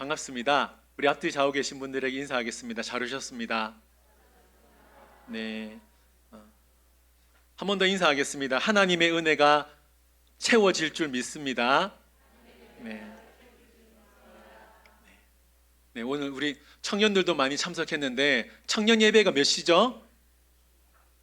반갑습니다. 우리 앞뒤 좌우 계신 분들에게 인사하겠습니다. 잘 오셨습니다. 네. 한 번 더 인사하겠습니다. 하나님의 은혜가 채워질 줄 믿습니다. 네. 네, 오늘 우리 청년들도 많이 참석했는데 청년 예배가 몇 시죠?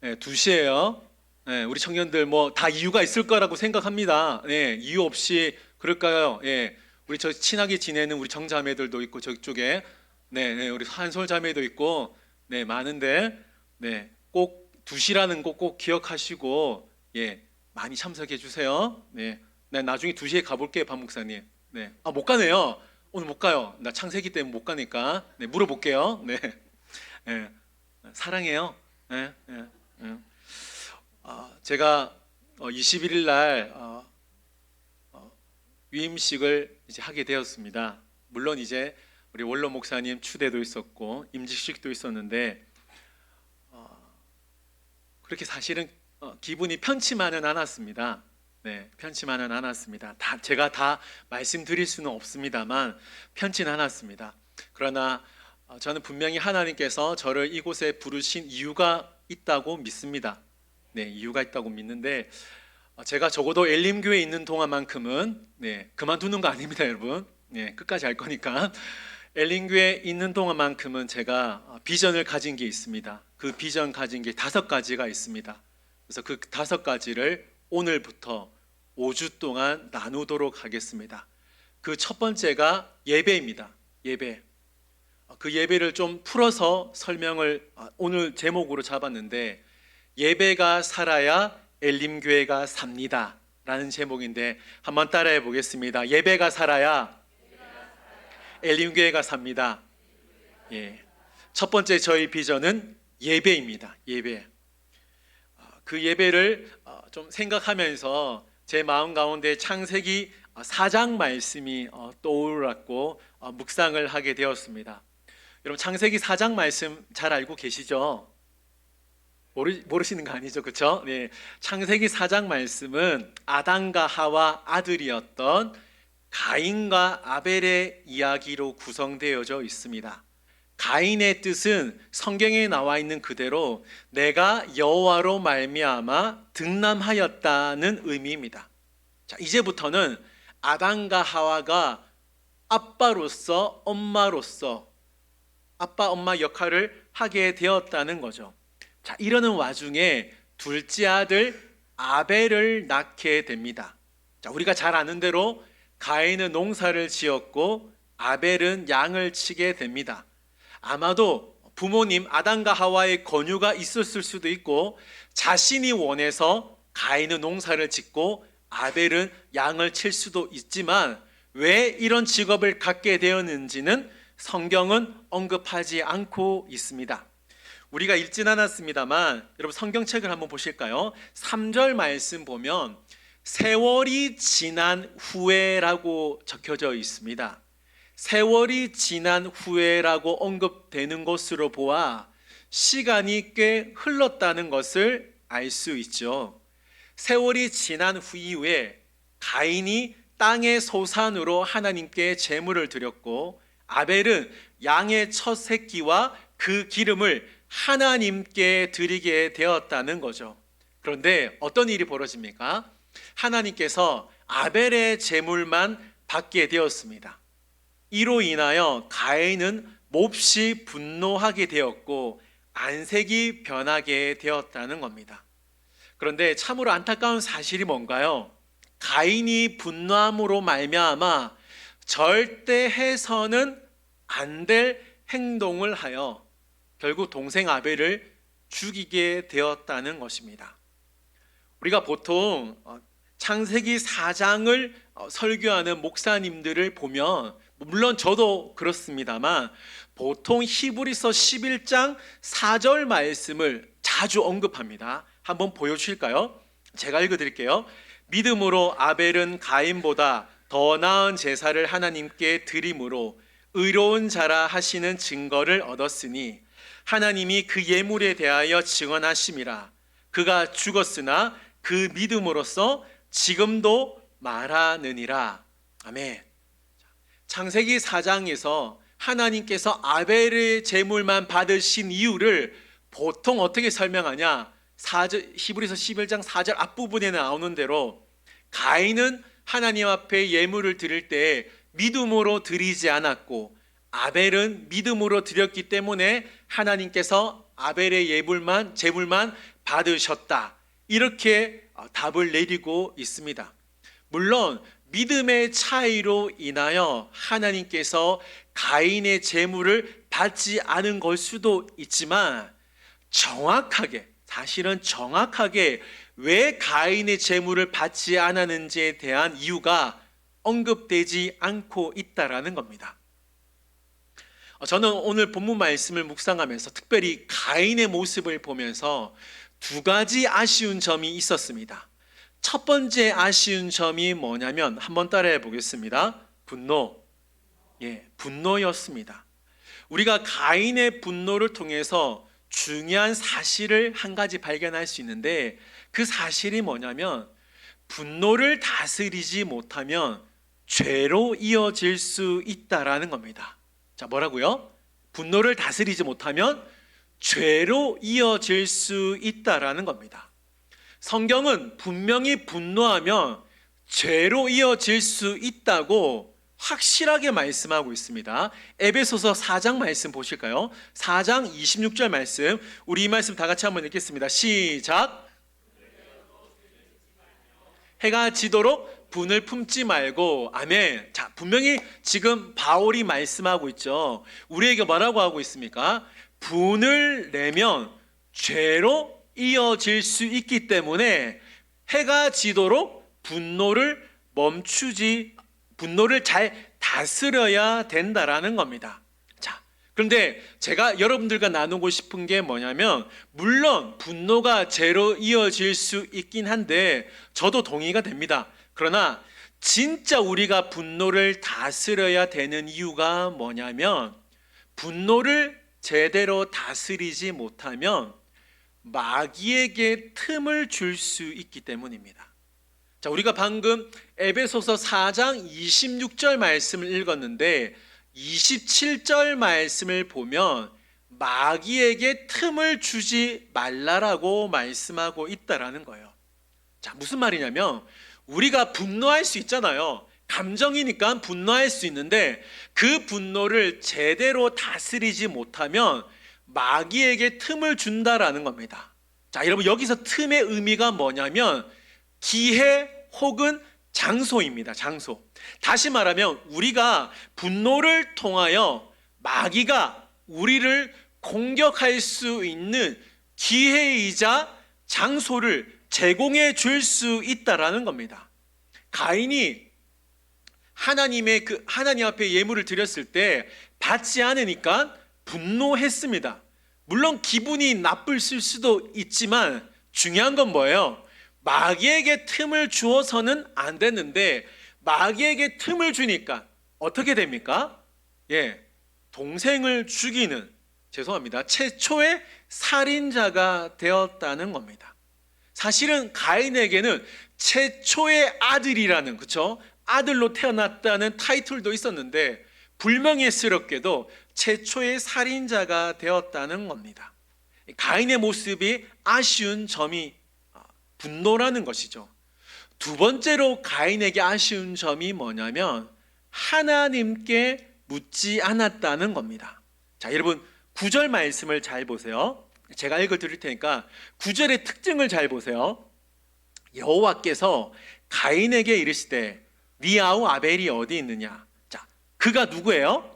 네, 2시예요. 네, 우리 청년들 뭐 다 이유가 있을 거라고 생각합니다. 네, 이유 없이 그럴까요? 예. 우리 저 친하게 지내는 우리 정자매들도 있고 저쪽에 네, 우리 한솔 자매도 있고 네, 많은데 네, 꼭 2시라는 거 꼭 기억하시고 예, 많이 참석해 주세요. 네. 네, 나중에 2시에 가볼게요, 박 목사님. 네. 아, 못 가네요. 오늘 못 가요. 나 창세기 때문에 못 가니까. 네, 물어볼게요. 네. 네. 사랑해요. 네, 네, 네. 제가 21일 날 위임식을 이제 하게 되었습니다. 물론 이제 우리 원로 목사님 추대도 있었고 임직식도 있었는데 그렇게 사실은 기분이 편치만은 않았습니다. 네, 편치만은 않았습니다. 제가 다 말씀드릴 수는 없습니다만 편치는 않았습니다. 그러나 저는 분명히 하나님께서 저를 이곳에 부르신 이유가 있다고 믿습니다. 네, 이유가 있다고 믿는데 제가 적어도 엘림교회에 있는 동안만큼은 네, 그만두는 거 아닙니다, 여러분. 네, 끝까지 할 거니까. 엘림교회에 있는 동안만큼은 제가 비전을 가진 게 있습니다. 그 비전 가진 게 5가지가 있습니다. 그래서 그 5가지를 오늘부터 5주 동안 나누도록 하겠습니다. 그 첫 번째가 예배입니다. 예배. 그 예배를 좀 풀어서 설명을 오늘 제목으로 잡았는데 예배가 살아야 엘림교회가 삽니다 라는 제목인데 한번 따라해 보겠습니다. 예배가 살아야 엘림교회가 삽니다. 예. 첫 번째 저희 비전은 예배입니다. 예배. 그 예배를 좀 생각하면서 제 마음 가운데 창세기 4장 말씀이 떠올랐고 묵상을 하게 되었습니다. 여러분 창세기 4장 말씀 잘 알고 계시죠? 모르시는 거 아니죠, 그렇죠? 네, 창세기 4장 말씀은 아담과 하와 아들이었던 가인과 아벨의 이야기로 구성되어져 있습니다. 가인의 뜻은 성경에 나와 있는 그대로 내가 여호와로 말미암아 등남하였다는 의미입니다. 자, 이제부터는 아담과 하와가 아빠로서 엄마로서 아빠 엄마 역할을 하게 되었다는 거죠. 자, 이러는 와중에 둘째 아들 아벨을 낳게 됩니다. 자, 우리가 잘 아는 대로 가인은 농사를 지었고 아벨은 양을 치게 됩니다. 아마도 부모님 아담과 하와의 권유가 있었을 수도 있고 자신이 원해서 가인은 농사를 짓고 아벨은 양을 칠 수도 있지만 왜 이런 직업을 갖게 되었는지는 성경은 언급하지 않고 있습니다. 우리가 읽진 않았습니다만 여러분 성경책을 한번 보실까요? 3절 말씀 보면 세월이 지난 후에라고 적혀져 있습니다. 세월이 지난 후에라고 언급되는 것으로 보아 시간이 꽤 흘렀다는 것을 알 수 있죠. 세월이 지난 후에 가인이 땅의 소산으로 하나님께 제물을 드렸고 아벨은 양의 첫 새끼와 그 기름을 하나님께 드리게 되었다는 거죠. 그런데 어떤 일이 벌어집니까? 하나님께서 아벨의 제물만 받게 되었습니다. 이로 인하여 가인은 몹시 분노하게 되었고 안색이 변하게 되었다는 겁니다. 그런데 참으로 안타까운 사실이 뭔가요? 가인이 분노함으로 말미암아 절대 해서는 안 될 행동을 하여 결국 동생 아벨을 죽이게 되었다는 것입니다. 우리가 보통 창세기 4장을 설교하는 목사님들을 보면 물론 저도 그렇습니다만 보통 히브리서 11장 4절 말씀을 자주 언급합니다. 한번 보여주실까요? 제가 읽어드릴게요. 믿음으로 아벨은 가인보다 더 나은 제사를 하나님께 드림으로 의로운 자라 하시는 증거를 얻었으니 하나님이 그 예물에 대하여 증언하심이라. 그가 죽었으나 그 믿음으로써 지금도 말하느니라. 아멘. 창세기 4장에서 하나님께서 아벨의 제물만 받으신 이유를 보통 어떻게 설명하냐? 히브리서 11장 4절 앞부분에 나오는 대로 가인은 하나님 앞에 예물을 드릴 때 믿음으로 드리지 않았고 아벨은 믿음으로 드렸기 때문에 하나님께서 아벨의 제물만 받으셨다. 이렇게 답을 내리고 있습니다. 물론 믿음의 차이로 인하여 하나님께서 가인의 제물을 받지 않은 걸 수도 있지만 사실은 정확하게 왜 가인의 제물을 받지 않았는지에 대한 이유가 언급되지 않고 있다라는 겁니다. 저는 오늘 본문 말씀을 묵상하면서 특별히 가인의 모습을 보면서 두 가지 아쉬운 점이 있었습니다. 첫 번째 아쉬운 점이 뭐냐면 한번 따라해 보겠습니다. 분노였습니다. 우리가 가인의 분노를 통해서 중요한 사실을 한 가지 발견할 수 있는데 그 사실이 뭐냐면 분노를 다스리지 못하면 죄로 이어질 수 있다라는 겁니다. 자, 뭐라고요? 분노를 다스리지 못하면 죄로 이어질 수 있다라는 겁니다. 성경은 분명히 분노하면 죄로 이어질 수 있다고 확실하게 말씀하고 있습니다. 에베소서 4장 말씀 보실까요? 4장 26절 말씀, 우리 이 말씀 다 같이 한번 읽겠습니다. 시작. 해가 지도록 분을 품지 말고. 아멘. 자, 분명히 지금 바울이 말씀하고 있죠. 우리에게 뭐라고 하고 있습니까? 분을 내면 죄로 이어질 수 있기 때문에 해가 지도록 분노를 잘 다스려야 된다라는 겁니다. 자, 그런데 제가 여러분들과 나누고 싶은 게 뭐냐면 물론 분노가 죄로 이어질 수 있긴 한데 저도 동의가 됩니다. 그러나 진짜 우리가 분노를 다스려야 되는 이유가 뭐냐면 분노를 제대로 다스리지 못하면 마귀에게 틈을 줄 수 있기 때문입니다. 자, 우리가 방금 에베소서 4장 26절 말씀을 읽었는데 27절 말씀을 보면 마귀에게 틈을 주지 말라라고 말씀하고 있다라는 거예요. 자, 무슨 말이냐면 우리가 분노할 수 있잖아요. 감정이니까 분노할 수 있는데 그 분노를 제대로 다스리지 못하면 마귀에게 틈을 준다라는 겁니다. 자, 여러분 여기서 틈의 의미가 뭐냐면 기회 혹은 장소입니다. 장소. 다시 말하면 우리가 분노를 통하여 마귀가 우리를 공격할 수 있는 기회이자 장소를 제공해 줄 수 있다라는 겁니다. 가인이 하나님 앞에 예물을 드렸을 때 받지 않으니까 분노했습니다. 물론 기분이 나쁠 수도 있지만 중요한 건 뭐예요? 마귀에게 틈을 주어서는 안 됐는데 마귀에게 틈을 주니까 어떻게 됩니까? 동생을 죽이는, 최초의 살인자가 되었다는 겁니다. 사실은 가인에게는 최초의 아들이라는, 아들로 태어났다는 타이틀도 있었는데 불명예스럽게도 최초의 살인자가 되었다는 겁니다. 가인의 모습이 아쉬운 점이 분노라는 것이죠. 두 번째로 가인에게 아쉬운 점이 뭐냐면 하나님께 묻지 않았다는 겁니다. 자, 여러분 9절 말씀을 잘 보세요. 제가 읽어 드릴 테니까 9절의 특징을 잘 보세요. 여호와께서 가인에게 이르시되 네 아우 아벨이 어디 있느냐. 자, 그가 누구예요?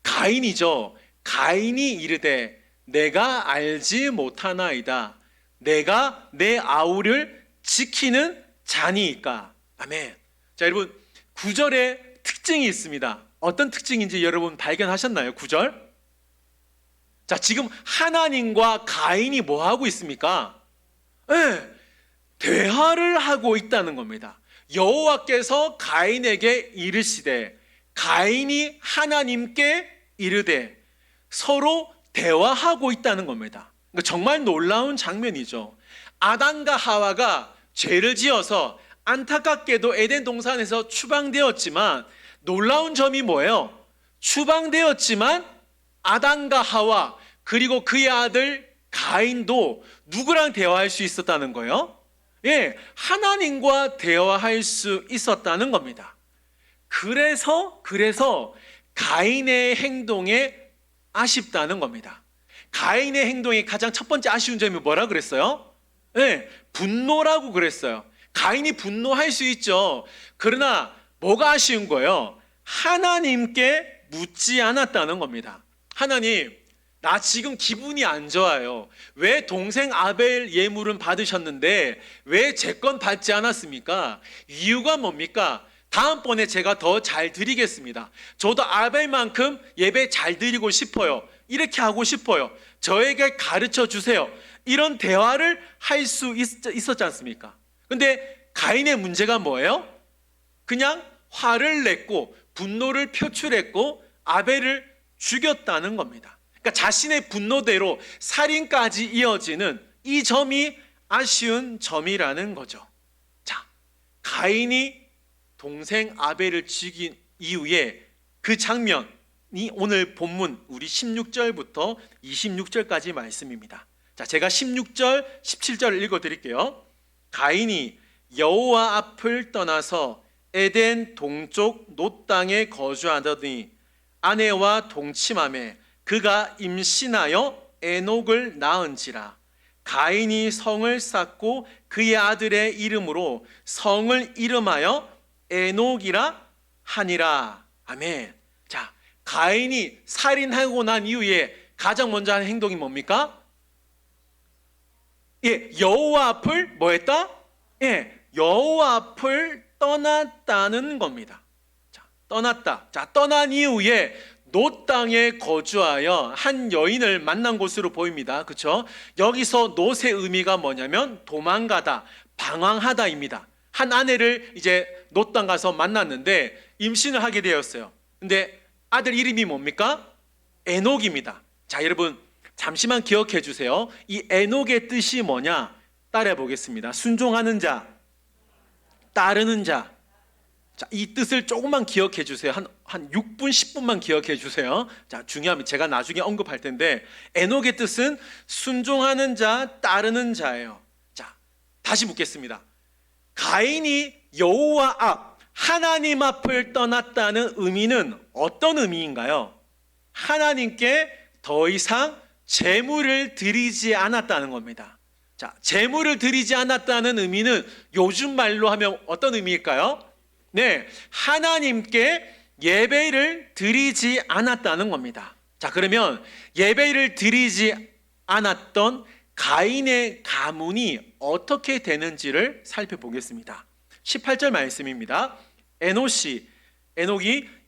가인이죠. 가인이 이르되 내가 알지 못하나이다. 내가 내 아우를 지키는 자니이까. 아멘. 자, 여러분 9절에 특징이 있습니다. 어떤 특징인지 여러분 발견하셨나요? 9절. 자, 지금 하나님과 가인이 뭐 하고 있습니까? 대화를 하고 있다는 겁니다. 여호와께서 가인에게 이르시되 가인이 하나님께 이르되 서로 대화하고 있다는 겁니다. 그러니까 정말 놀라운 장면이죠. 아담과 하와가 죄를 지어서 안타깝게도 에덴 동산에서 추방되었지만 놀라운 점이 뭐예요? 추방되었지만 아담과 하와 그리고 그의 아들 가인도 누구랑 대화할 수 있었다는 거예요? 예, 하나님과 대화할 수 있었다는 겁니다. 그래서 가인의 행동에 아쉽다는 겁니다. 가인의 행동의 가장 첫 번째 아쉬운 점이 뭐라 그랬어요? 예, 분노라고 그랬어요. 가인이 분노할 수 있죠. 그러나 뭐가 아쉬운 거예요? 하나님께 묻지 않았다는 겁니다. 하나님, 나 지금 기분이 안 좋아요. 왜 동생 아벨 예물은 받으셨는데 왜 제 건 받지 않았습니까? 이유가 뭡니까? 다음번에 제가 더 잘 드리겠습니다. 저도 아벨만큼 예배 잘 드리고 싶어요. 이렇게 하고 싶어요. 저에게 가르쳐 주세요. 이런 대화를 할 수 있었지 않습니까? 근데 가인의 문제가 뭐예요? 그냥 화를 냈고 분노를 표출했고 아벨을 죽였다는 겁니다. 그러니까 자신의 분노대로 살인까지 이어지는 이 점이 아쉬운 점이라는 거죠. 자, 가인이 동생 아벨을 죽인 이후에 그 장면이 오늘 본문 우리 16절부터 26절까지 말씀입니다. 자, 제가 16절, 17절을 읽어드릴게요. 가인이 여호와 앞을 떠나서 에덴 동쪽 놋 땅에 거주하더니 아내와 동침하매 그가 임신하여 에녹을 낳은지라. 가인이 성을 쌓고 그의 아들의 이름으로 성을 이름하여 에녹이라 하니라. 아멘. 자, 가인이 살인하고 난 이후에 가장 먼저 한 행동이 뭡니까? 예, 여호와 앞을 뭐 했다? 예, 여호와 앞을 떠났다는 겁니다. 자, 떠났다. 자, 떠난 이후에 놋 땅에 거주하여 한 여인을 만난 것으로 보입니다. 그렇죠? 여기서 놋의 의미가 뭐냐면 도망가다, 방황하다입니다. 한 아내를 이제 놋 땅 가서 만났는데 임신을 하게 되었어요. 근데 아들 이름이 뭡니까? 에녹입니다. 자, 여러분 잠시만 기억해 주세요. 이 에녹의 뜻이 뭐냐? 따라해 보겠습니다. 순종하는 자, 따르는 자. 자, 이 뜻을 조금만 기억해 주세요. 한 6분, 10분만 기억해 주세요. 자, 중요합니다. 제가 나중에 언급할 텐데, 에녹의 뜻은 순종하는 자, 따르는 자예요. 자, 다시 묻겠습니다. 가인이 여호와 앞, 하나님 앞을 떠났다는 의미는 어떤 의미인가요? 하나님께 더 이상 제물을 드리지 않았다는 겁니다. 자, 제물을 드리지 않았다는 의미는 요즘 말로 하면 어떤 의미일까요? 네, 하나님께 예배를 드리지 않았다는 겁니다. 자, 그러면 예배를 드리지 않았던 가인의 가문이 어떻게 되는지를 살펴보겠습니다. 18절 말씀입니다. 에녹이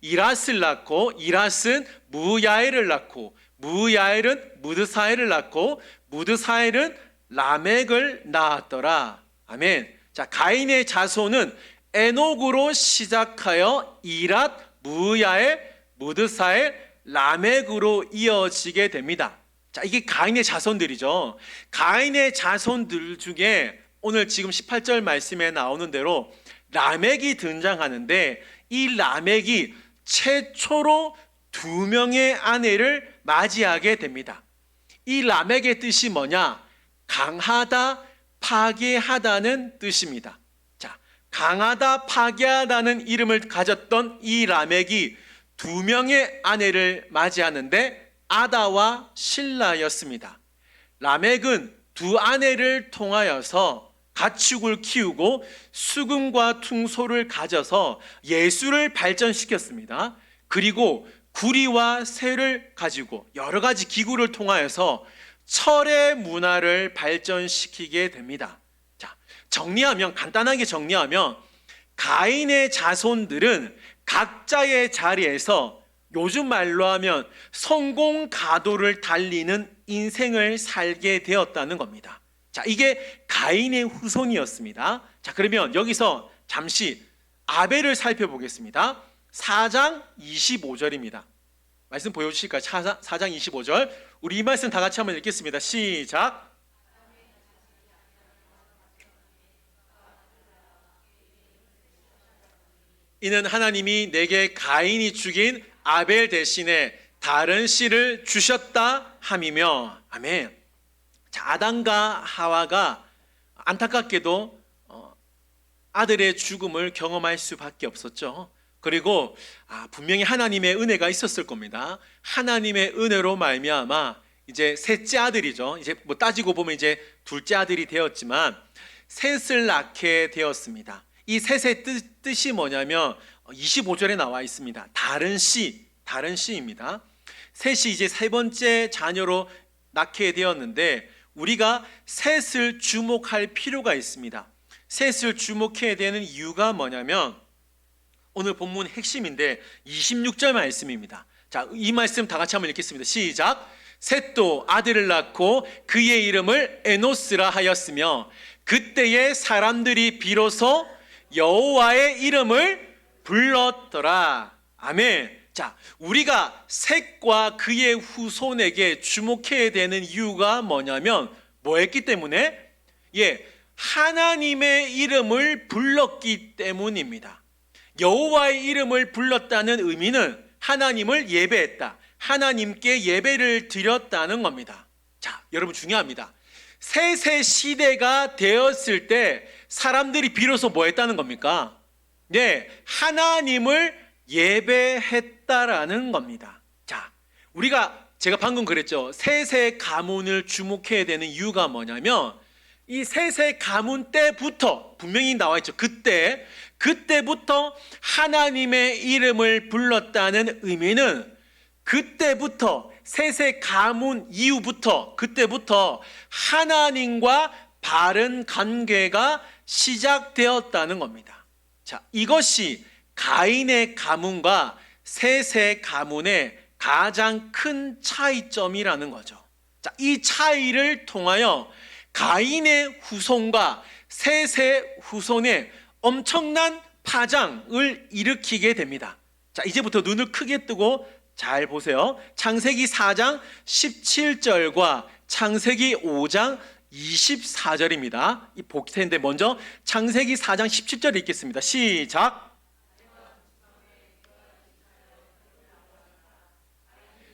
이랏을 낳고 이랏은 무야엘을 낳고 무야엘은 무드사엘을 낳고 무드사엘은 라멕을 낳았더라. 아멘. 자, 가인의 자손은 에녹으로 시작하여 이랏, 무야엘, 무드사엘, 라멕으로 이어지게 됩니다. 자, 이게 가인의 자손들이죠. 가인의 자손들 중에 오늘 지금 18절 말씀에 나오는 대로 라멕이 등장하는데 이 라멕이 최초로 2명의 아내를 맞이하게 됩니다. 이 라멕의 뜻이 뭐냐? 강하다, 파괴하다는 뜻입니다. 자, 강하다, 파괴하다는 이름을 가졌던 이 라멕이 2명의 아내를 맞이하는데 아다와 실라였습니다. 라멕은 2 아내를 통하여서 가축을 키우고 수금과 퉁소를 가져서 예술을 발전시켰습니다. 그리고 구리와 쇠를 가지고 여러 가지 기구를 통하여서 철의 문화를 발전시키게 됩니다. 자, 간단하게 정리하면 가인의 자손들은 각자의 자리에서 요즘 말로 하면 성공 가도를 달리는 인생을 살게 되었다는 겁니다. 자, 이게 가인의 후손이었습니다. 자, 그러면 여기서 잠시 아벨을 살펴보겠습니다. 4장 25절입니다. 말씀 보여주실까요? 4장 25절. 우리 이 말씀 다 같이 한번 읽겠습니다. 시작. 이는 하나님이 내게 가인이 죽인 아벨 대신에 다른 씨를 주셨다 함이며. 아멘. 자, 아담과 하와가 안타깝게도 아들의 죽음을 경험할 수밖에 없었죠. 그리고 분명히 하나님의 은혜가 있었을 겁니다. 하나님의 은혜로 말미암아 이제 셋째 아들이죠. 이제 뭐 따지고 보면 이제 둘째 아들이 되었지만 셋을 낳게 되었습니다. 이 셋의 뜻이 뭐냐면 25절에 나와 있습니다. 다른 씨입니다. 셋이 이제 세 번째 자녀로 낳게 되었는데 우리가 셋을 주목할 필요가 있습니다. 셋을 주목해야 되는 이유가 뭐냐면 오늘 본문 핵심인데 26절 말씀입니다. 자, 이 말씀 다 같이 한번 읽겠습니다. 시작. 셋도 아들을 낳고 그의 이름을 에노스라 하였으며 그때의 사람들이 비로소 여호와의 이름을 불렀더라. 아멘. 자, 우리가 셋과 그의 후손에게 주목해야 되는 이유가 뭐냐면 뭐 했기 때문에? 하나님의 이름을 불렀기 때문입니다. 여호와의 이름을 불렀다는 의미는 하나님을 예배했다, 하나님께 예배를 드렸다는 겁니다. 자, 여러분 중요합니다. 셋의 시대가 되었을 때 사람들이 비로소 뭐 했다는 겁니까? 하나님을 예배했다라는 겁니다. 자, 제가 방금 그랬죠. 셋의 가문을 주목해야 되는 이유가 뭐냐면 이 셋의 가문 때부터 분명히 나와 있죠. 그때부터 하나님의 이름을 불렀다는 의미는 그때부터 셋의 가문 이후부터 그때부터 하나님과 바른 관계가 시작되었다는 겁니다. 자, 이것이 가인의 가문과 셋의 가문의 가장 큰 차이점이라는 거죠. 자, 이 차이를 통하여 가인의 후손과 셋의 후손의 엄청난 파장을 일으키게 됩니다. 자, 이제부터 눈을 크게 뜨고 잘 보세요. 창세기 4장 17절과 창세기 5장 24절입니다. 이 볼 텐데 먼저 창세기 4장 17절 읽겠습니다. 시작.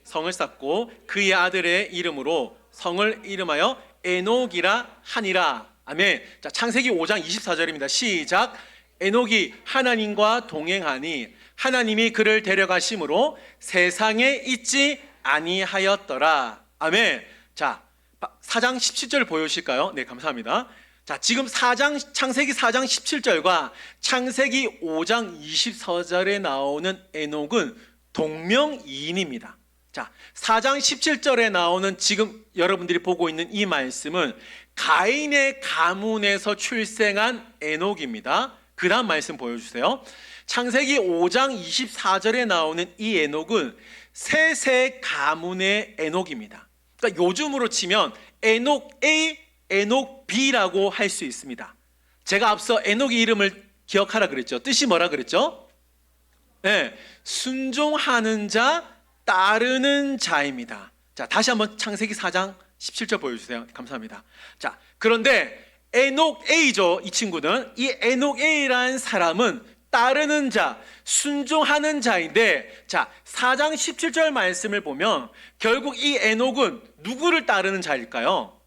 성을 쌓고 그의 아들의 이름으로 성을 이름하여 에녹이라 하니라. 아멘. 자, 창세기 5장 24절입니다. 시작. 에녹이 하나님과 동행하니 하나님이 그를 데려가심으로 세상에 있지 아니하였더라. 아멘. 자, 4장 17절 보여주실까요? 네, 감사합니다. 자, 지금 창세기 4장 17절과 창세기 5장 24절에 나오는 에녹은 동명이인입니다. 자, 4장 17절에 나오는 지금 여러분들이 보고 있는 이 말씀은 가인의 가문에서 출생한 에녹입니다. 그 다음 말씀 보여주세요. 창세기 5장 24절에 나오는 이 에녹은 셋의 가문의 에녹입니다. 그러니까 요즘으로 치면 에녹 A, 에녹 B라고 할 수 있습니다. 제가 앞서 에녹의 이름을 기억하라 그랬죠. 뜻이 뭐라 그랬죠? 순종하는 자, 따르는 자입니다. 자, 다시 한번 창세기 4장 17절 보여주세요. 감사합니다. 자, 그런데 에녹 A죠. 이 친구는 이 에녹 A라는 사람은 따르는 자, 순종하는 자인데, 자, 4장 17절 말씀을 보면 결국 이 에녹은 누구를 따르는 자일까요?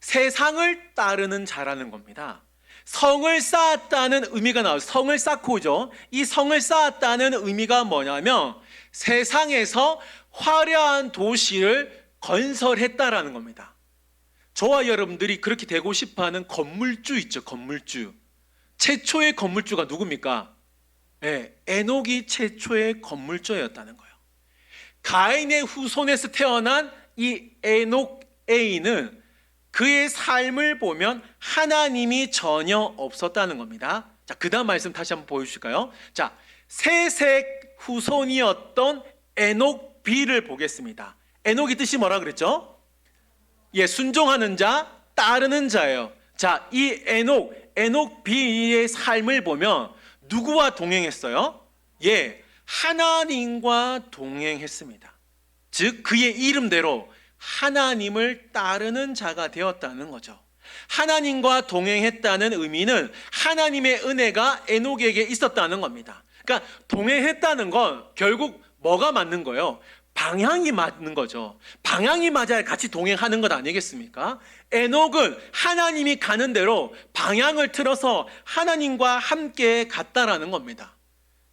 세상을 따르는 자라는 겁니다. 성을 쌓았다는 의미가 나와요. 성을 쌓고죠. 이 성을 쌓았다는 의미가 뭐냐면 세상에서 화려한 도시를 건설했다라는 겁니다. 저와 여러분들이 그렇게 되고 싶어하는 건물주 있죠. 건물주. 최초의 건물주가 누굽니까? 에녹이 최초의 건물주였다는 거예요. 가인의 후손에서 태어난 이 에녹 A는 그의 삶을 보면 하나님이 전혀 없었다는 겁니다. 자, 그 다음 말씀 다시 한번 보여주실까요? 자, 셋의 후손이었던 에녹 B를 보겠습니다. 에녹의 뜻이 뭐라 그랬죠? 순종하는 자, 따르는 자예요. 자, 이 에녹 B의 삶을 보면 누구와 동행했어요? 하나님과 동행했습니다. 즉 그의 이름대로 하나님을 따르는 자가 되었다는 거죠. 하나님과 동행했다는 의미는 하나님의 은혜가 에녹에게 있었다는 겁니다. 그러니까 동행했다는 건 결국 뭐가 맞는 거예요? 방향이 맞는 거죠. 방향이 맞아야 같이 동행하는 것 아니겠습니까? 에녹은 하나님이 가는 대로 방향을 틀어서 하나님과 함께 갔다라는 겁니다.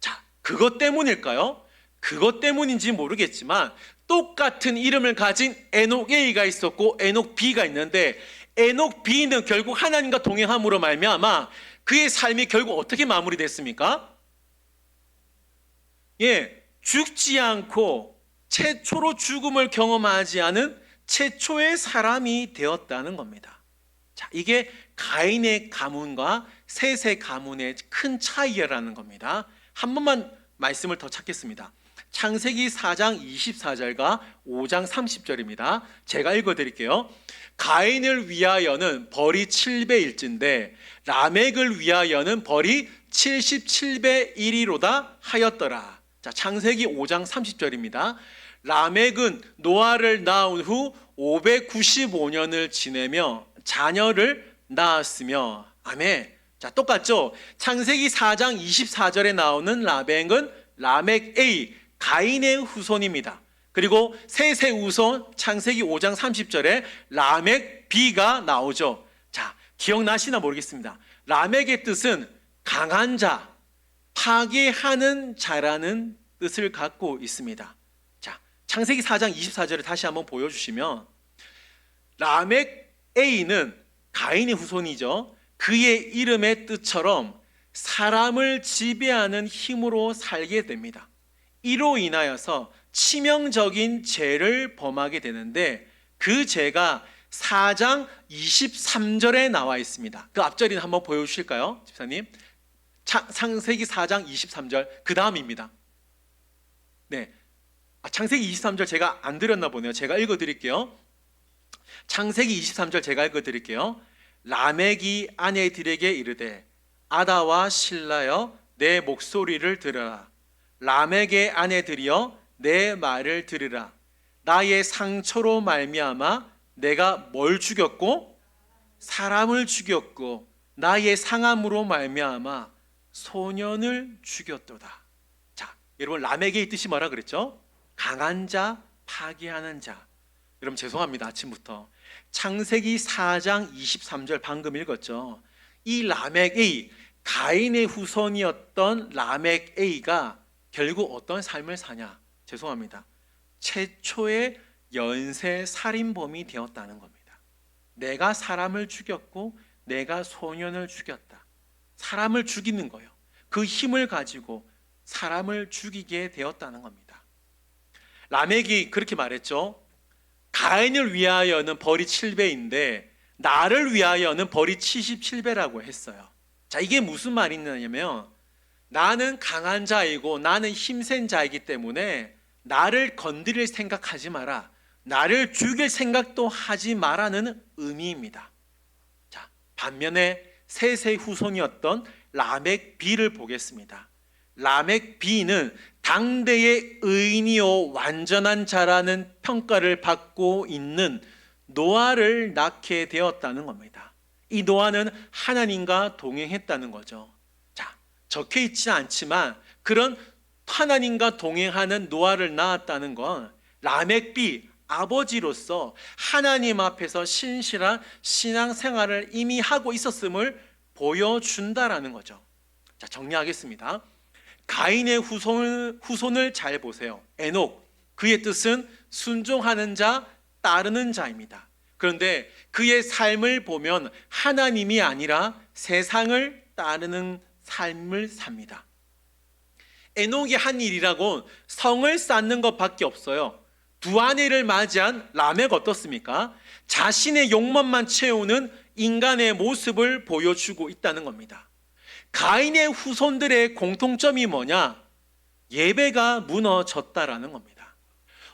자, 그것 때문일까요? 그것 때문인지 모르겠지만 똑같은 이름을 가진 에녹 A가 있었고 에녹 B가 있는데 에녹 B는 결국 하나님과 동행함으로 말미암아 그의 삶이 결국 어떻게 마무리됐습니까? 죽지 않고 최초로 죽음을 경험하지 않은 최초의 사람이 되었다는 겁니다. 자, 이게 가인의 가문과 셋의 가문의 큰 차이라는 겁니다. 한 번만 말씀을 더 찾겠습니다. 창세기 4장 24절과 5장 30절입니다. 제가 읽어드릴게요. 가인을 위하여는 벌이 7배일진데 라멕을 위하여는 벌이 77배 1이로다 하였더라. 자, 창세기 5장 30절입니다. 라멕은 노아를 낳은 후 595년을 지내며 자녀를 낳았으며. 아멘. 자, 똑같죠? 창세기 4장 24절에 나오는 라멕은 라멕 A, 가인의 후손입니다. 그리고 셋의 후손 창세기 5장 30절에 라멕 B가 나오죠. 자, 기억나시나 모르겠습니다. 라멕의 뜻은 강한 자, 파괴하는 자라는 뜻을 갖고 있습니다. 자, 창세기 4장 24절을 다시 한번 보여주시면 라멕 A는 가인의 후손이죠. 그의 이름의 뜻처럼 사람을 지배하는 힘으로 살게 됩니다. 이로 인하여서 치명적인 죄를 범하게 되는데 그 죄가 4장 23절에 나와 있습니다. 그 앞절인 한번 보여주실까요, 집사님? 창세기 4장 23절 그 다음입니다. 네, 창세기 23절 제가 안 드렸나 보네요. 제가 읽어드릴게요. 창세기 23절 제가 읽어드릴게요. 라멕이 아내들에게 이르되 아다와 실라여 내 목소리를 들으라. 라멕의 아내들이여 내 말을 들으라. 나의 상처로 말미암아 내가 뭘 죽였고 사람을 죽였고 나의 상함으로 말미암아 소년을 죽였도다. 자, 여러분 라멕의 뜻이 뭐라 그랬죠? 강한 자, 파괴하는 자. 여러분 죄송합니다. 아침부터 창세기 4장 23절 방금 읽었죠. 이 라멕 A, 가인의 후손이었던 라멕 A가 결국 어떤 삶을 사냐? 죄송합니다. 최초의 연쇄 살인범이 되었다는 겁니다. 내가 사람을 죽였고 내가 소년을 죽였다. 사람을 죽이는 거예요. 그 힘을 가지고 사람을 죽이게 되었다는 겁니다. 라멕이 그렇게 말했죠. 가인을 위하여는 벌이 7배인데 나를 위하여는 벌이 77배라고 했어요. 자, 이게 무슨 말이냐면 나는 강한 자이고 나는 힘센 자이기 때문에 나를 건드릴 생각하지 마라. 나를 죽일 생각도 하지 마라는 의미입니다. 자, 반면에 셋의 후손이었던 라멕 B를 보겠습니다. 라멕 B는 당대의 의인이요 완전한 자라는 평가를 받고 있는 노아를 낳게 되었다는 겁니다. 이 노아는 하나님과 동행했다는 거죠. 자, 적혀 있지 않지만 그런 하나님과 동행하는 노아를 낳았다는 건 라멕 B 아버지로서 하나님 앞에서 신실한 신앙생활을 이미 하고 있었음을 보여준다라는 거죠. 자, 정리하겠습니다. 가인의 후손을 잘 보세요. 에녹, 그의 뜻은 순종하는 자, 따르는 자입니다. 그런데 그의 삶을 보면 하나님이 아니라 세상을 따르는 삶을 삽니다. 에녹이 한 일이라고 성을 쌓는 것밖에 없어요. 두 아내를 맞이한 라멕 어떻습니까? 자신의 욕망만 채우는 인간의 모습을 보여주고 있다는 겁니다. 가인의 후손들의 공통점이 뭐냐? 예배가 무너졌다라는 겁니다.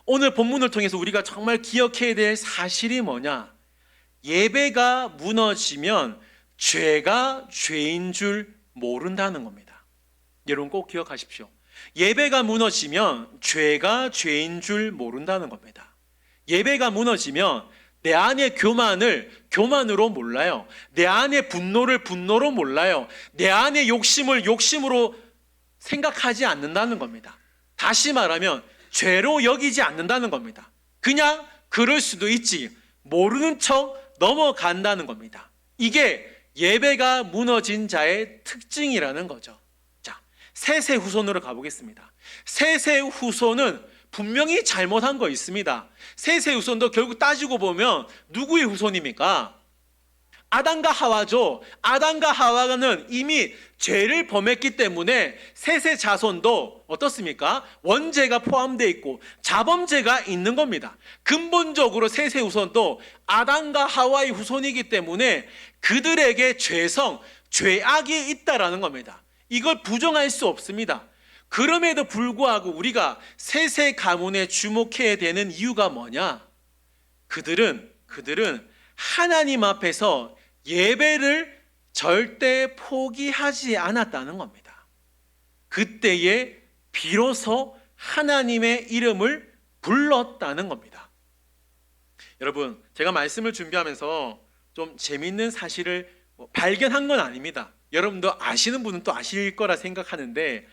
오늘 본문을 통해서 우리가 정말 기억해야 될 사실이 뭐냐? 예배가 무너지면 죄가 죄인 줄 모른다는 겁니다. 여러분 꼭 기억하십시오. 예배가 무너지면 죄가 죄인 줄 모른다는 겁니다. 예배가 무너지면 내 안의 교만을 교만으로 몰라요. 내 안의 분노를 분노로 몰라요. 내 안의 욕심을 욕심으로 생각하지 않는다는 겁니다. 다시 말하면 죄로 여기지 않는다는 겁니다. 그냥 그럴 수도 있지 모르는 척 넘어간다는 겁니다. 이게 예배가 무너진 자의 특징이라는 거죠. 자, 셋의 후손으로 가보겠습니다. 셋의 후손은 분명히 잘못한 거 있습니다. 셋의 후손도 결국 따지고 보면 누구의 후손입니까? 아담과 하와죠. 아담과 하와는 이미 죄를 범했기 때문에 셋의 자손도 어떻습니까? 원죄가 포함되어 있고 자범죄가 있는 겁니다. 근본적으로 셋의 후손도 아담과 하와의 후손이기 때문에 그들에게 죄성, 죄악이 있다라는 겁니다. 이걸 부정할 수 없습니다. 그럼에도 불구하고 우리가 셋의 가문에 주목해야 되는 이유가 뭐냐? 그들은 하나님 앞에서 예배를 절대 포기하지 않았다는 겁니다. 그때에 비로소 하나님의 이름을 불렀다는 겁니다. 여러분, 제가 말씀을 준비하면서 좀 재밌는 사실을 발견한 건 아닙니다. 여러분도 아시는 분은 또 아실 거라 생각하는데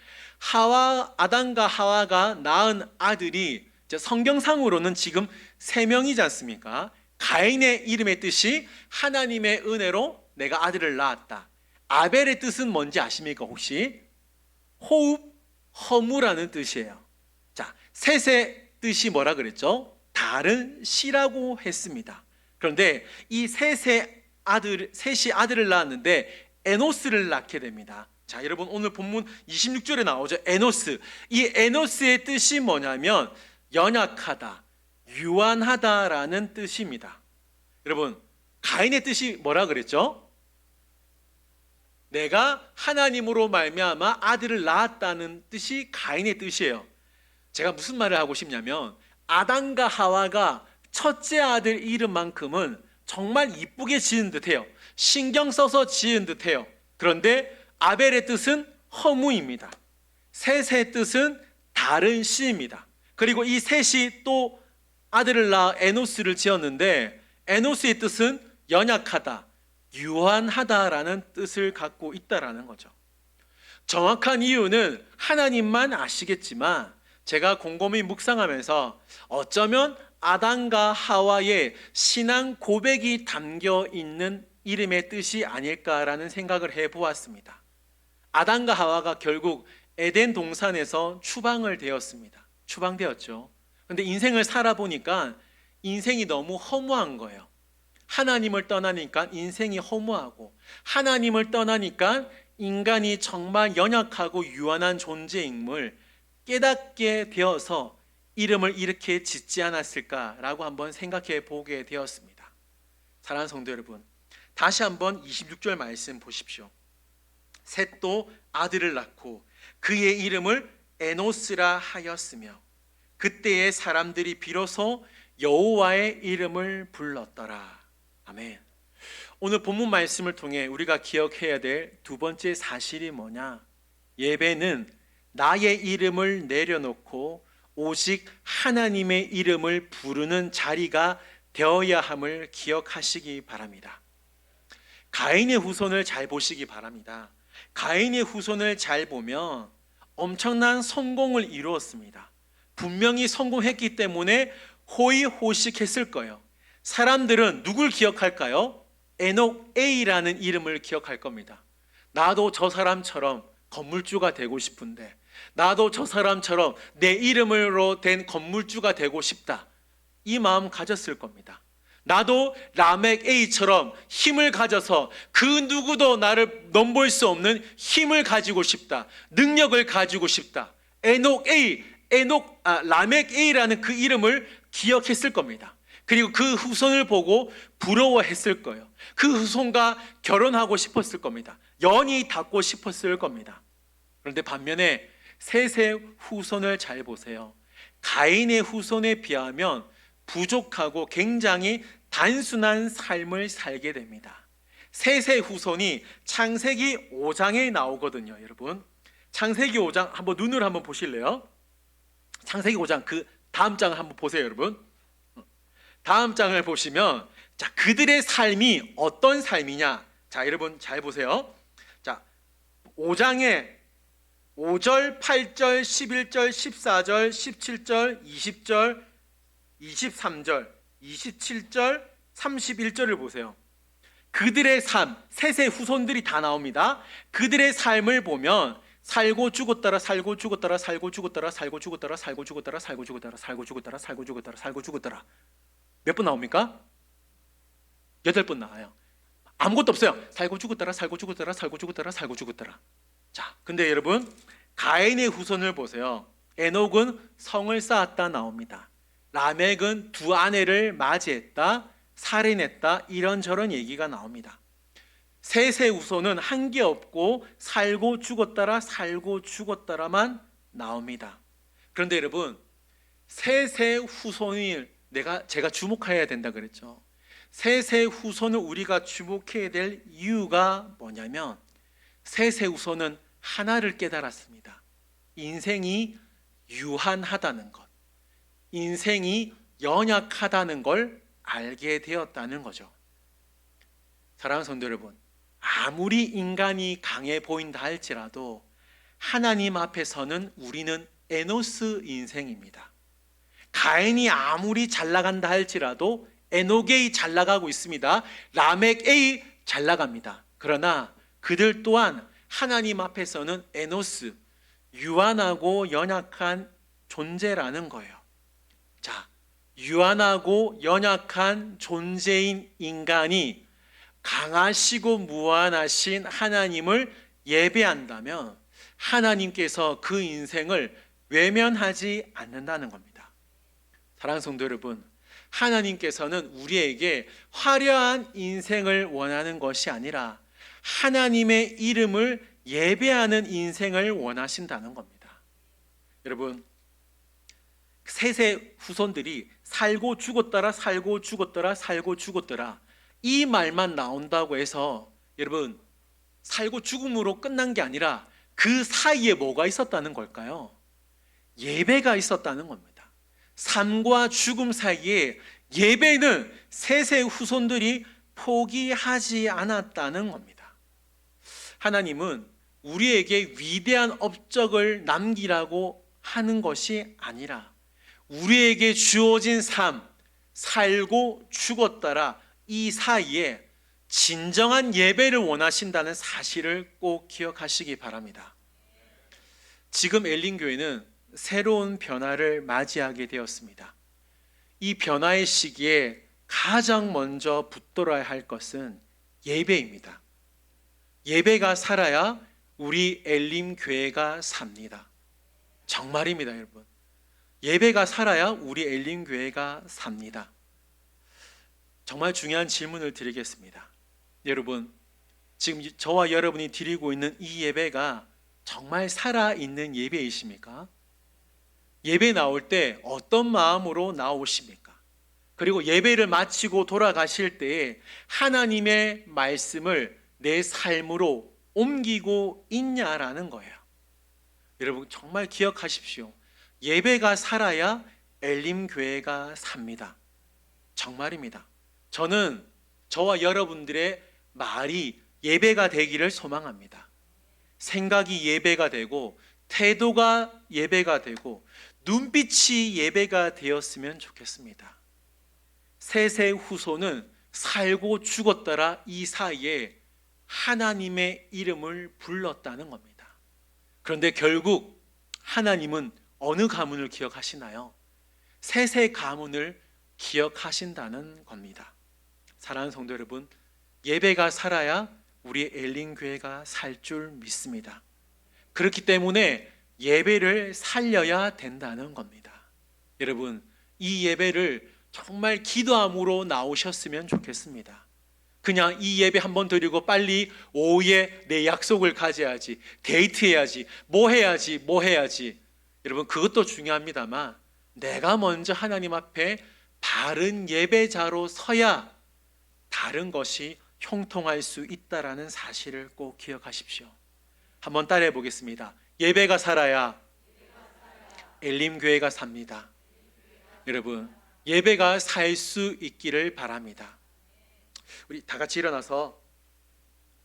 아담과 하와가 낳은 아들이 성경상으로는 지금 3명이지 않습니까? 가인의 이름의 뜻이 하나님의 은혜로 내가 아들을 낳았다. 아벨의 뜻은 뭔지 아십니까 혹시? 호흡, 허무라는 뜻이에요. 자, 셋의 뜻이 뭐라 그랬죠? 다른 씨라고 했습니다. 그런데 이 셋이 아들을 낳았는데 에노스를 낳게 됩니다. 자, 여러분 오늘 본문 26절에 나오죠. 에노스. 이 에노스의 뜻이 뭐냐면 연약하다, 유한하다라는 뜻입니다. 여러분, 가인의 뜻이 뭐라 그랬죠? 내가 하나님으로 말미암아 아들을 낳았다는 뜻이 가인의 뜻이에요. 제가 무슨 말을 하고 싶냐면 아담과 하와가 첫째 아들 이름만큼은 정말 이쁘게 지은 듯해요. 신경 써서 지은 듯해요. 그런데 아벨의 뜻은 허무입니다. 셋의 뜻은 다른 씨입니다. 그리고 이 셋이 또 아들을 낳아 에노스를 지었는데 에노스의 뜻은 연약하다, 유한하다라는 뜻을 갖고 있다라는 거죠. 정확한 이유는 하나님만 아시겠지만 제가 곰곰이 묵상하면서 어쩌면 아담과 하와의 신앙 고백이 담겨 있는 이름의 뜻이 아닐까라는 생각을 해보았습니다. 아담과 하와가 결국 에덴 동산에서 추방되었죠. 그런데 인생을 살아보니까 인생이 너무 허무한 거예요. 하나님을 떠나니까 인생이 허무하고 하나님을 떠나니까 인간이 정말 연약하고 유한한 존재임을 깨닫게 되어서 이름을 이렇게 짓지 않았을까라고 한번 생각해 보게 되었습니다. 사랑하는 성도 여러분, 다시 한번 26절 말씀 보십시오. 셋도 아들을 낳고 그의 이름을 에노스라 하였으며 그때의 사람들이 비로소 여호와의 이름을 불렀더라. 아멘. 오늘 본문 말씀을 통해 우리가 기억해야 될 두 번째 사실이 뭐냐? 예배는 나의 이름을 내려놓고 오직 하나님의 이름을 부르는 자리가 되어야 함을 기억하시기 바랍니다. 가인의 후손을 잘 보시기 바랍니다. 가인의 후손을 잘 보면 엄청난 성공을 이루었습니다. 분명히 성공했기 때문에 호의호식했을 거예요. 사람들은 누굴 기억할까요? 에녹 A라는 이름을 기억할 겁니다. 나도 저 사람처럼 건물주가 되고 싶은데, 나도 저 사람처럼 내 이름으로 된 건물주가 되고 싶다. 이 마음 가졌을 겁니다. 나도 라멕 A처럼 힘을 가져서 그 누구도 나를 넘볼 수 없는 힘을 가지고 싶다. 능력을 가지고 싶다. 라멕 A라는 그 이름을 기억했을 겁니다. 그리고 그 후손을 보고 부러워했을 거예요. 그 후손과 결혼하고 싶었을 겁니다. 연이 닿고 싶었을 겁니다. 그런데 반면에 셋의 후손을 잘 보세요. 가인의 후손에 비하면 부족하고 굉장히 단순한 삶을 살게 됩니다. 셋의 후손이 창세기 5장에 나오거든요. 여러분, 창세기 5장 한번 눈으로 한번 보실래요? 창세기 5장 그 다음 장을 한번 보세요. 여러분, 다음 장을 보시면 자, 그들의 삶이 어떤 삶이냐. 자, 여러분 잘 보세요. 자, 5장에 5절, 8절, 11절, 14절, 17절, 20절, 23절, 27절, 31절을 보세요. 그들의 삶, 셋의 후손들이 다 나옵니다. 그들의 삶을 보면 살고 죽었다라 살고 죽었다라 살고 죽었다라 살고 죽었다라 살고 죽었다라 살고 죽었다라 살고 죽었다라 살고 죽었다라 살고 죽었다라 몇 번 나옵니까? 8번 나와요. 아무것도 없어요. 살고 죽었다라 살고 죽었다라 살고 죽었다라 살고 죽었다라. 자, 근데 여러분 가인의 후손을 보세요. 에녹은 성을 쌓았다 나옵니다. 라멕은 두 아내를 맞이했다, 살인했다, 이런저런 얘기가 나옵니다. 셋의 후손은 한 게 없고 살고 죽었다라 살고 죽었다라만 나옵니다. 그런데 여러분 셋의 후손이 제가 주목해야 된다 그랬죠. 셋의 후손을 우리가 주목해야 될 이유가 뭐냐면 셋의 후손은 하나를 깨달았습니다. 인생이 유한하다는 것, 인생이 연약하다는 걸 알게 되었다는 거죠. 사랑하는 성도 여러분, 아무리 인간이 강해 보인다 할지라도 하나님 앞에서는 우리는 에노스 인생입니다. 가인이 아무리 잘 나간다 할지라도 에녹이 잘 나가고 있습니다. 라멕이 잘 나갑니다. 그러나 그들 또한 하나님 앞에서는 에노스, 유한하고 연약한 존재라는 거예요. 자, 유한하고 연약한 존재인 인간이 강하시고 무한하신 하나님을 예배한다면 하나님께서 그 인생을 외면하지 않는다는 겁니다. 사랑하는 성도 여러분, 하나님께서는 우리에게 화려한 인생을 원하는 것이 아니라 하나님의 이름을 예배하는 인생을 원하신다는 겁니다. 여러분, 셋의 후손들이 살고 죽었더라 살고 죽었더라 살고 죽었더라 이 말만 나온다고 해서 여러분 살고 죽음으로 끝난 게 아니라 그 사이에 뭐가 있었다는 걸까요? 예배가 있었다는 겁니다. 삶과 죽음 사이에 예배는 셋의 후손들이 포기하지 않았다는 겁니다. 하나님은 우리에게 위대한 업적을 남기라고 하는 것이 아니라 우리에게 주어진 삶, 살고 죽었더라 이 사이에 진정한 예배를 원하신다는 사실을 꼭 기억하시기 바랍니다. 지금 엘린교회는 새로운 변화를 맞이하게 되었습니다. 이 변화의 시기에 가장 먼저 붙들어야 할 것은 예배입니다. 예배가 살아야 우리 엘림교회가 삽니다. 정말입니다, 여러분. 예배가 살아야 우리 엘림교회가 삽니다. 정말 중요한 질문을 드리겠습니다. 여러분, 지금 저와 여러분이 드리고 있는 이 예배가 정말 살아있는 예배이십니까? 예배 나올 때 어떤 마음으로 나오십니까? 그리고 예배를 마치고 돌아가실 때에 하나님의 말씀을 내 삶으로 옮기고 있냐라는 거예요. 여러분 정말 기억하십시오. 예배가 살아야 엘림교회가 삽니다. 정말입니다. 저는 저와 여러분들의 말이 예배가 되기를 소망합니다. 생각이 예배가 되고 태도가 예배가 되고 눈빛이 예배가 되었으면 좋겠습니다. 셋의 후손은 살고 죽었더라 이 사이에 하나님의 이름을 불렀다는 겁니다. 그런데 결국 하나님은 어느 가문을 기억하시나요? 셋의 가문을 기억하신다는 겁니다. 사랑하는 성도 여러분, 예배가 살아야 우리 엘린교회가 살 줄 믿습니다. 그렇기 때문에 예배를 살려야 된다는 겁니다. 여러분, 이 예배를 정말 기도함으로 나오셨으면 좋겠습니다. 그냥 이 예배 한번 드리고 빨리 오후에 내 약속을 가져야지, 데이트해야지, 뭐 해야지. 여러분 그것도 중요합니다만 내가 먼저 하나님 앞에 바른 예배자로 서야 다른 것이 형통할 수 있다라는 사실을 꼭 기억하십시오. 한번 따라해 보겠습니다. 예배가 살아야 엘림교회가 삽니다. 여러분, 예배가 살 수 있기를 바랍니다. 우리 다 같이 일어나서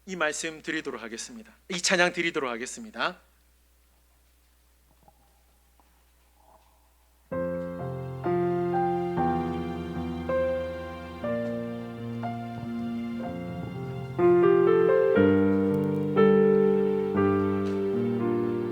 이 말씀 드리도록 하겠습니다. 이 찬양 드리도록 하겠습니다.